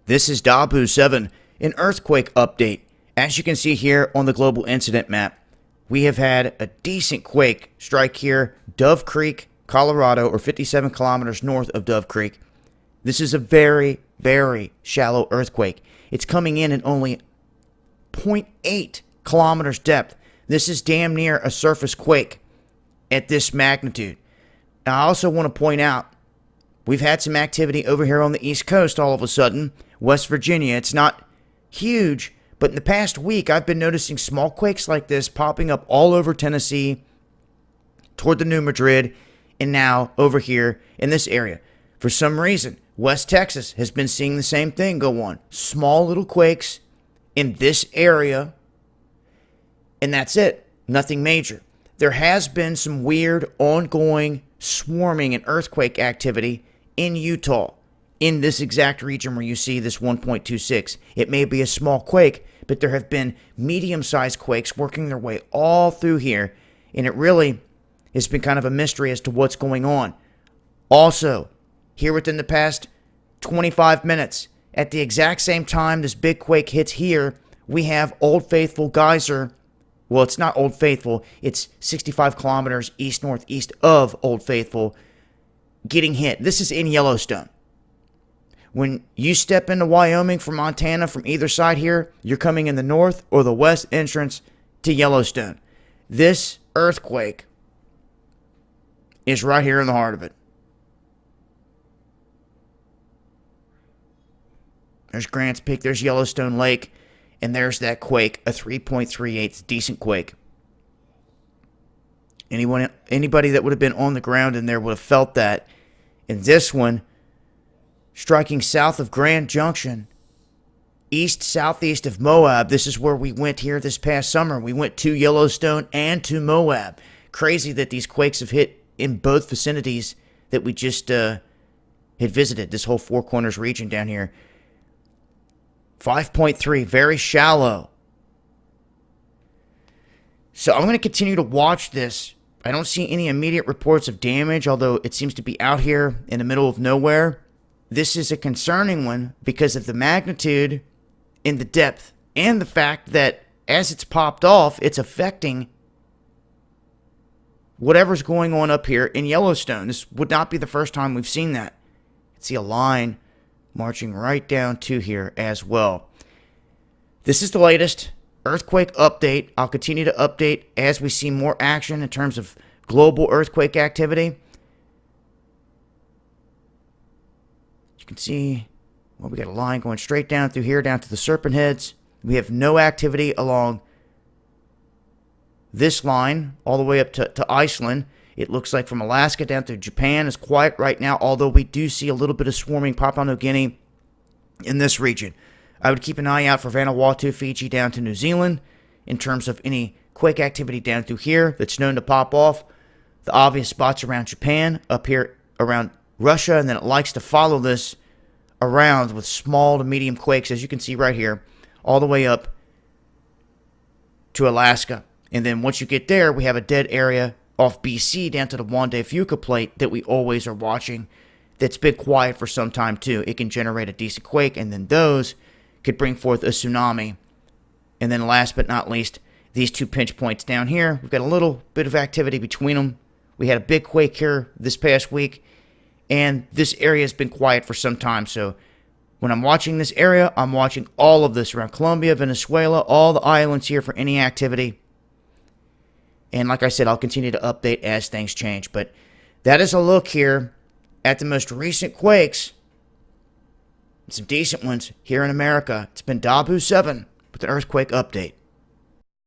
This is Dabu 7, an earthquake update. As you can see here on the global incident map, we have had a decent quake strike here, Dove Creek, Colorado, or 57 kilometers north of Dove Creek. This is a very, very shallow earthquake. It's coming in at only 0.8 kilometers depth. This is damn near a surface quake at this magnitude. Now, I also want to point out, we've had some activity over here on the East Coast all of a sudden. West Virginia, it's not huge, but in the past week, I've been noticing small quakes like this popping up all over Tennessee, toward the New Madrid, and now over here in this area. For some reason, West Texas has been seeing the same thing go on. Small little quakes in this area, and that's it. Nothing major. There has been some weird, ongoing swarming and earthquake activity in Utah, in this exact region where you see this 1.26. It may be a small quake, but there have been medium-sized quakes working their way all through here, and it really has been kind of a mystery as to what's going on. Also, here within the past 25 minutes, at the exact same time this big quake hits here, we have Old Faithful Geyser. Well, it's not Old Faithful. It's 65 kilometers east-northeast of Old Faithful getting hit. This is in Yellowstone. When you step into Wyoming from Montana from either side here, you're coming in the north or the west entrance to Yellowstone. This earthquake is right here in the heart of it. There's Grants Peak, there's Yellowstone Lake, and there's that quake, a 3.38, decent quake. Anybody that would have been on the ground in there would have felt that. And this one, striking south of Grand Junction, east-southeast of Moab. This is where we went here this past summer. We went to Yellowstone and to Moab. Crazy that these quakes have hit in both vicinities that we just had visited, this whole Four Corners region down here. 5.3, very shallow. So I'm going to continue to watch this. I don't see any immediate reports of damage, although it seems to be out here in the middle of nowhere. This is a concerning one because of the magnitude and the depth and the fact that as it's popped off, it's affecting whatever's going on up here in Yellowstone. This would not be the first time we've seen that. You can see a line marching right down to here as well. This is the latest earthquake update. I'll continue to update as we see more action in terms of global earthquake activity. You can see, well, we got a line going straight down through here, down to the Serpent Heads. We have no activity along this line, all the way up to Iceland. It looks like from Alaska down to Japan is quiet right now, although we do see a little bit of swarming Papua New Guinea in this region. I would keep an eye out for Vanuatu, Fiji, down to New Zealand in terms of any quake activity down through here that's known to pop off. The obvious spots around Japan, up here around Russia, and then it likes to follow this around with small to medium quakes, as you can see right here, all the way up to Alaska. And then once you get there, we have a dead area off BC down to the Juan de Fuca plate that we always are watching that's been quiet for some time too. It can generate a decent quake, and then those could bring forth a tsunami. And then last but not least, these two pinch points down here. We've got a little bit of activity between them. We had a big quake here this past week, and this area has been quiet for some time. So when I'm watching this area, I'm watching all of this around Colombia, Venezuela, all the islands here for any activity. And like I said, I'll continue to update as things change. But that is a look here at the most recent quakes. Some decent ones here in America. It's been Dabu 7 with an earthquake update.